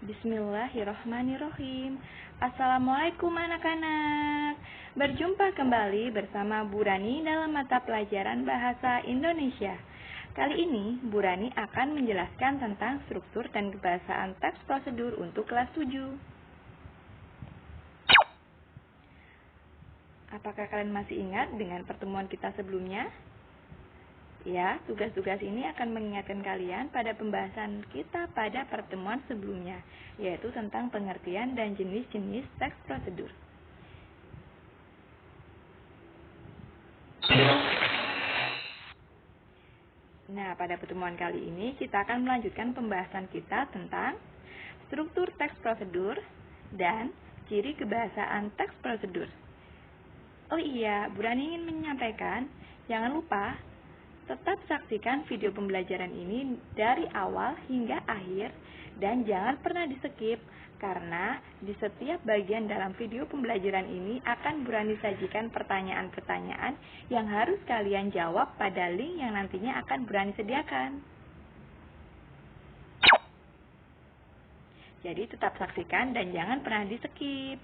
Bismillahirrohmanirrohim. Assalamualaikum anak-anak. Berjumpa kembali bersama Bu Rani dalam mata pelajaran Bahasa Indonesia. Kali ini Bu Rani akan menjelaskan tentang struktur dan kebahasaan teks prosedur untuk kelas 7. Apakah kalian masih ingat dengan pertemuan kita sebelumnya? Ya, tugas-tugas ini akan mengingatkan kalian pada pembahasan kita pada pertemuan sebelumnya, yaitu tentang pengertian dan jenis-jenis teks prosedur. Nah, pada pertemuan kali ini kita akan melanjutkan pembahasan kita tentang struktur teks prosedur dan ciri kebahasaan teks prosedur. Oh iya, Bu Rani ingin menyampaikan, jangan lupa tetap saksikan video pembelajaran ini dari awal hingga akhir dan jangan pernah di-skip karena di setiap bagian dalam video pembelajaran ini akan Bu Rani sajikan pertanyaan-pertanyaan yang harus kalian jawab pada link yang nantinya akan Bu Rani sediakan. Jadi tetap saksikan dan jangan pernah di-skip.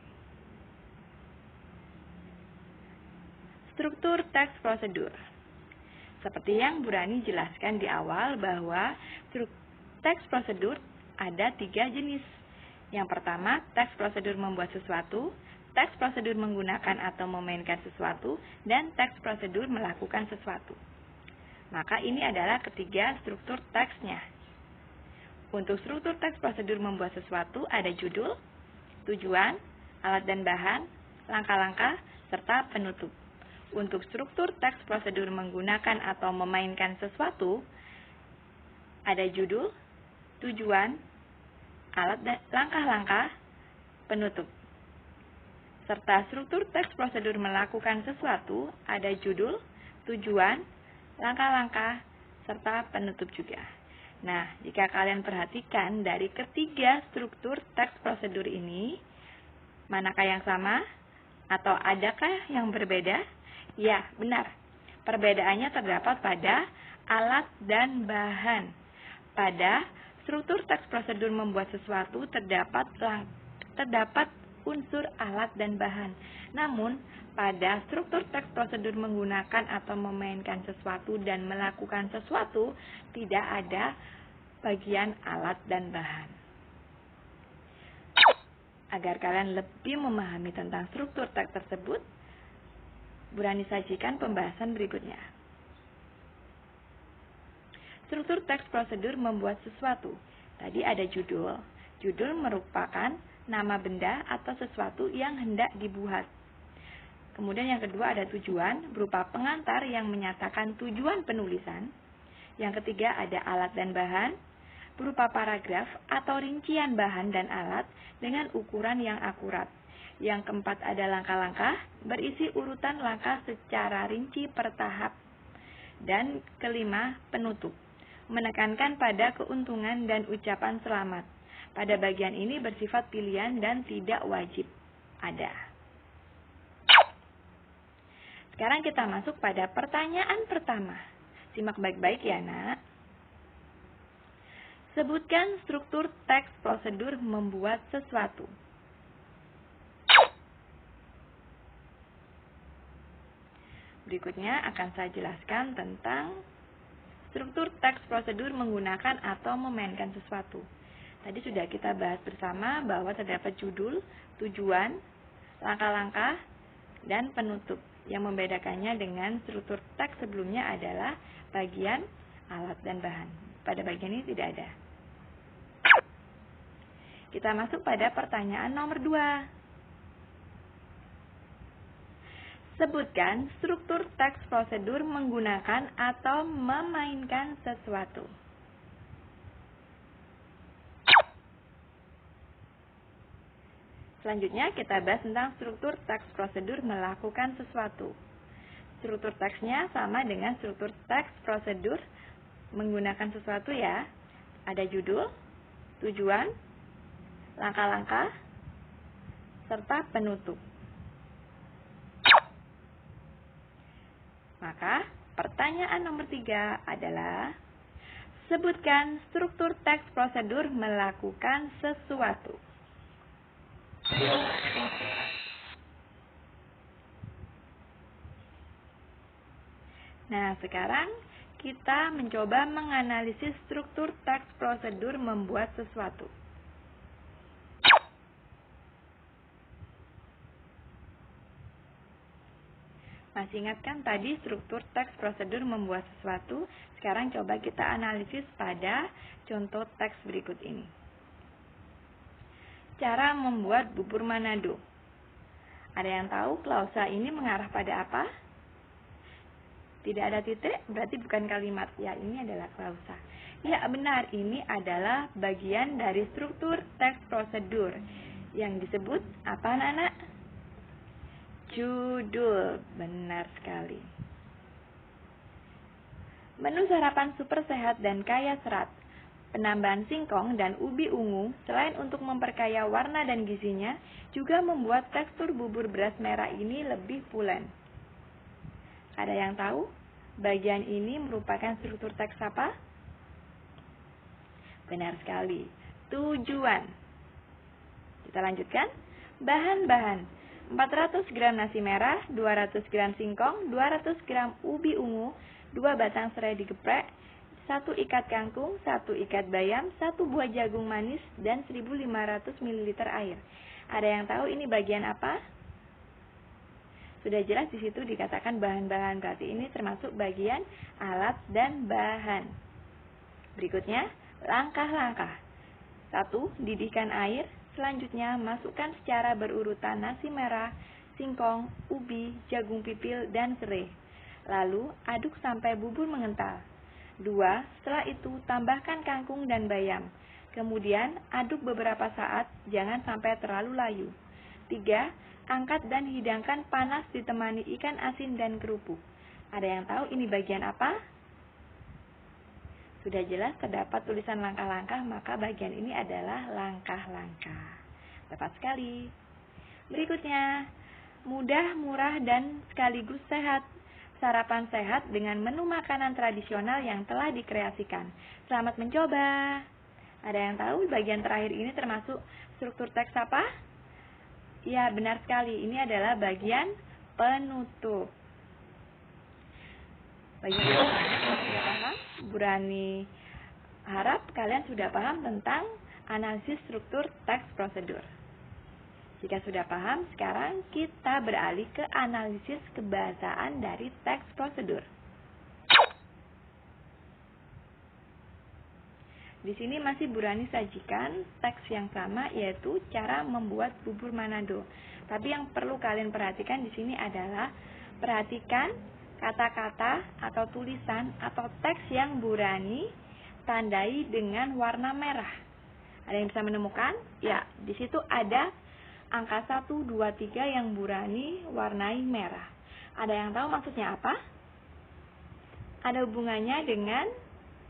Struktur teks prosedur. Seperti yang Bu Rani jelaskan di awal bahwa teks prosedur ada 3 jenis. Yang pertama, teks prosedur membuat sesuatu, teks prosedur menggunakan atau memainkan sesuatu, dan teks prosedur melakukan sesuatu. Maka ini adalah ketiga struktur teksnya. Untuk struktur teks prosedur membuat sesuatu ada judul, tujuan, alat dan bahan, langkah-langkah, serta penutup. Untuk struktur teks prosedur menggunakan atau memainkan sesuatu, ada judul, tujuan, alat dan langkah-langkah, penutup. Serta struktur teks prosedur melakukan sesuatu, ada judul, tujuan, langkah-langkah, serta penutup juga. Nah, jika kalian perhatikan dari ketiga struktur teks prosedur ini, manakah yang sama? Atau adakah yang berbeda? Ya, benar. Perbedaannya terdapat pada alat dan bahan. Pada struktur teks prosedur membuat sesuatu terdapat unsur alat dan bahan. Namun, pada struktur teks prosedur menggunakan atau memainkan sesuatu dan melakukan sesuatu tidak ada bagian alat dan bahan. Agar kalian lebih memahami tentang struktur teks tersebut, Bu Rani sajikan pembahasan berikutnya. Struktur teks prosedur membuat sesuatu. Tadi ada judul. Judul merupakan nama benda atau sesuatu yang hendak dibuat. Kemudian yang kedua ada tujuan, berupa pengantar yang menyatakan tujuan penulisan. Yang ketiga ada alat dan bahan, berupa paragraf atau rincian bahan dan alat dengan ukuran yang akurat. Yang keempat ada langkah-langkah, berisi urutan langkah secara rinci per tahap. Dan kelima, penutup, menekankan pada keuntungan dan ucapan selamat. Pada bagian ini bersifat pilihan dan tidak wajib ada. Sekarang kita masuk pada pertanyaan pertama. Simak baik-baik ya, Nak. Sebutkan struktur teks prosedur membuat sesuatu. Berikutnya akan saya jelaskan tentang struktur teks prosedur menggunakan atau memainkan sesuatu. Tadi sudah kita bahas bersama bahwa terdapat judul, tujuan, langkah-langkah, dan penutup. Yang membedakannya dengan struktur teks sebelumnya adalah bagian, alat, dan bahan. Pada bagian ini tidak ada. Kita masuk pada pertanyaan nomor 2. Sebutkan struktur teks prosedur menggunakan atau memainkan sesuatu. Selanjutnya kita bahas tentang struktur teks prosedur melakukan sesuatu. Struktur teksnya sama dengan struktur teks prosedur menggunakan sesuatu ya. Ada judul, tujuan, langkah-langkah, serta penutup. Maka pertanyaan nomor 3 adalah Sebutkan struktur teks prosedur melakukan sesuatu. Nah, sekarang kita mencoba menganalisis struktur teks prosedur membuat sesuatu. Masih ingat kan tadi struktur teks prosedur membuat sesuatu? Sekarang coba kita analisis pada contoh teks berikut ini. Cara membuat bubur Manado. Ada yang tahu klausa ini mengarah pada apa? Tidak ada titik, berarti bukan kalimat. Ya, ini adalah klausa. Ya, benar. Ini adalah bagian dari struktur teks prosedur. Yang disebut apa, anak-anak? Judul. Benar sekali. Menu sarapan super sehat dan kaya serat. Penambahan singkong dan ubi ungu, selain untuk memperkaya warna dan gizinya, juga membuat tekstur bubur beras merah ini lebih pulen. Ada yang tahu? Bagian ini merupakan struktur teks apa? Benar sekali. Tujuan. Kita lanjutkan. Bahan-bahan. 400 gram nasi merah, 200 gram singkong, 200 gram ubi ungu, 2 batang serai digeprek, 1 ikat kangkung, 1 ikat bayam, 1 buah jagung manis, dan 1500 ml air. Ada yang tahu ini bagian apa? Sudah jelas di situ dikatakan bahan-bahan, berarti ini termasuk bagian alat dan bahan. Berikutnya, langkah-langkah. 1. Didihkan air. Selanjutnya, masukkan secara berurutan nasi merah, singkong, ubi, jagung pipil, dan serai. Lalu, aduk sampai bubur mengental. 2. Setelah itu, tambahkan kangkung dan bayam. Kemudian, aduk beberapa saat, jangan sampai terlalu layu. 3. Angkat dan hidangkan panas ditemani ikan asin dan kerupuk. Ada yang tahu ini bagian apa? Sudah jelas terdapat tulisan langkah-langkah, maka bagian ini adalah langkah-langkah. Tepat sekali. Berikutnya, mudah, murah, dan sekaligus sehat. Sarapan sehat dengan menu makanan tradisional yang telah dikreasikan. Selamat mencoba. Ada yang tahu bagian terakhir ini termasuk struktur teks apa? Ya, benar sekali. Ini adalah bagian penutup. Bagian penutup sudah paham? Burani harap kalian sudah paham tentang analisis struktur teks prosedur. Jika sudah paham, sekarang kita beralih ke analisis kebahasaan dari teks prosedur. Di sini masih Burani sajikan teks yang sama, yaitu cara membuat bubur Manado. Tapi yang perlu kalian perhatikan di sini adalah perhatikan kata-kata atau tulisan atau teks yang Burani tandai dengan warna merah. Ada yang bisa menemukan? Ya, di situ ada angka 1, 2, 3 yang Burani warnai merah. Ada yang tahu maksudnya apa? Ada hubungannya dengan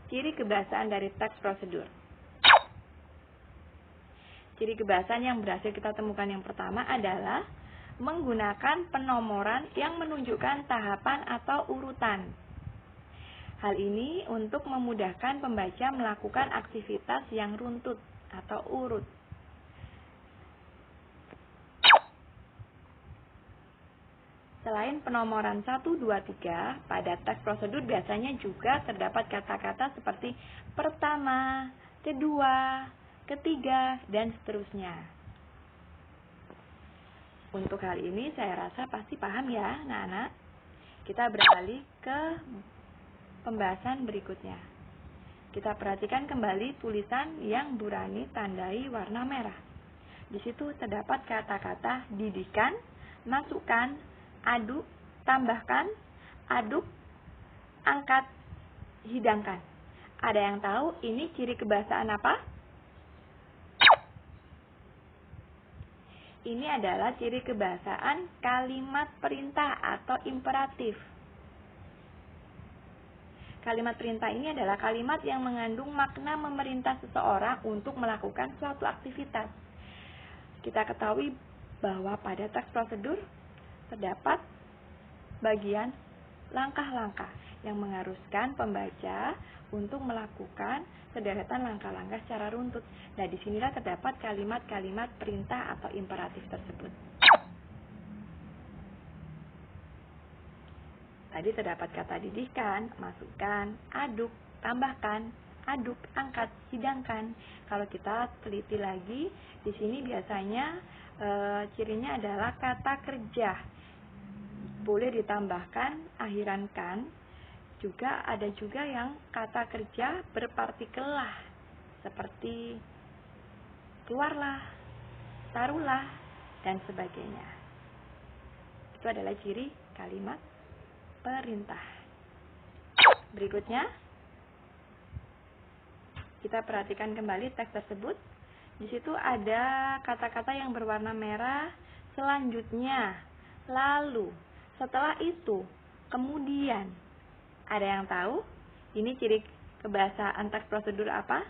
ciri kebahasaan dari teks prosedur. Ciri kebahasaan yang berhasil kita temukan yang pertama adalah menggunakan penomoran yang menunjukkan tahapan atau urutan. Hal ini untuk memudahkan pembaca melakukan aktivitas yang runtut atau urut. Selain penomoran 1, 2, 3, pada teks prosedur biasanya juga terdapat kata-kata seperti pertama, kedua, ketiga, dan seterusnya. Untuk hal ini saya rasa pasti paham ya, anak-anak. Kita beralih ke pembahasan berikutnya. Kita perhatikan kembali tulisan yang Burani tandai warna merah. Di situ terdapat kata-kata didihkan, masukkan, aduk, tambahkan, aduk, angkat, hidangkan. Ada yang tahu ini ciri kebahasaan apa? Ini adalah ciri kebahasaan kalimat perintah atau imperatif. Kalimat perintah ini adalah kalimat yang mengandung makna memerintah seseorang untuk melakukan suatu aktivitas. Kita ketahui bahwa pada teks prosedur terdapat bagian langkah-langkah. yang mengharuskan pembaca untuk melakukan sederetan langkah-langkah secara runtut. Nah, disinilah terdapat kalimat-kalimat perintah atau imperatif tersebut. Tadi terdapat kata didihkan, masukkan, aduk, tambahkan, aduk, angkat, hidangkan. Kalau kita teliti lagi, di sini biasanya cirinya adalah kata kerja. Boleh ditambahkan akhiran kan. Juga ada juga yang kata kerja berpartikel lah, seperti keluarlah, taruhlah, dan sebagainya. Itu adalah ciri kalimat perintah. Berikutnya, kita perhatikan kembali teks tersebut. Di situ ada kata-kata yang berwarna merah, selanjutnya, lalu, setelah itu, kemudian. Ada yang tahu? Ini ciri kebahasaan teks prosedur apa?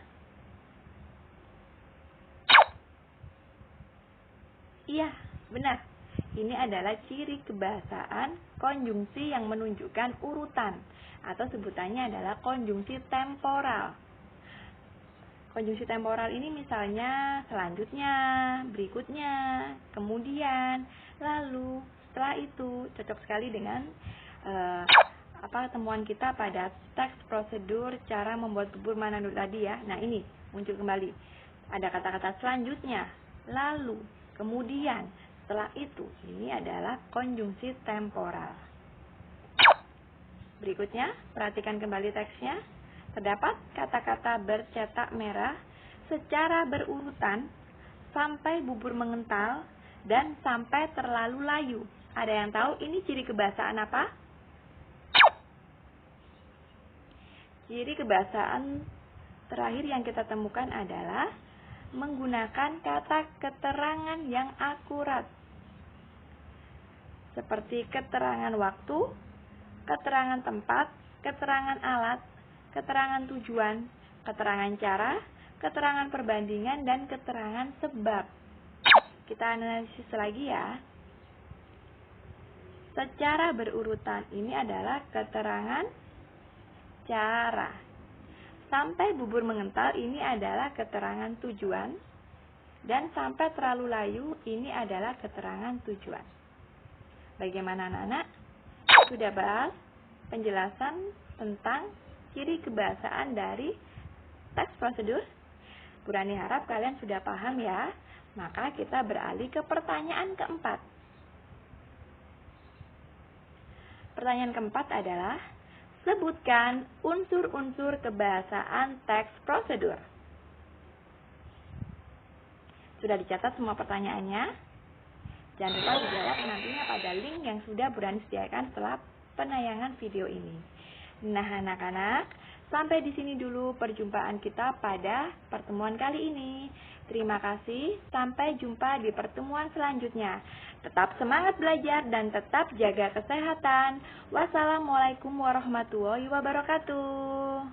Iya, benar. Ini adalah ciri kebahasaan konjungsi yang menunjukkan urutan, atau sebutannya adalah konjungsi temporal. Konjungsi temporal ini misalnya selanjutnya, berikutnya, kemudian, lalu, setelah itu. Cocok sekali dengan temuan kita pada teks prosedur cara membuat bubur manado tadi ya. Nah, ini muncul kembali. Ada kata-kata selanjutnya, lalu, kemudian, setelah itu. Ini adalah konjungsi temporal. Berikutnya, perhatikan kembali teksnya. Terdapat kata-kata bercetak merah secara berurutan sampai bubur mengental dan sampai terlalu layu. Ada yang tahu ini ciri kebahasaan apa? Ciri kebahasaan terakhir yang kita temukan adalah menggunakan kata keterangan yang akurat. Seperti keterangan waktu, keterangan tempat, keterangan alat, keterangan tujuan, keterangan cara, keterangan perbandingan, dan keterangan sebab. Kita analisis lagi ya. Secara berurutan ini adalah keterangan cara. Sampai bubur mengental ini adalah keterangan tujuan. Dan sampai terlalu layu ini adalah keterangan tujuan. Bagaimana anak-anak? Sudah bahas penjelasan tentang ciri kebahasaan dari teks prosedur? Bu Rani harap kalian sudah paham ya. Maka kita beralih ke pertanyaan keempat. Pertanyaan keempat adalah, sebutkan unsur-unsur kebahasaan teks prosedur. Sudah dicatat semua pertanyaannya? Jangan lupa dijawab nantinya pada link yang sudah Bu Rani sediakan setelah penayangan video ini. Nah, anak-anak, sampai di sini dulu perjumpaan kita pada pertemuan kali ini. Terima kasih, sampai jumpa di pertemuan selanjutnya. Tetap semangat belajar dan tetap jaga kesehatan. Wassalamualaikum warahmatullahi wabarakatuh.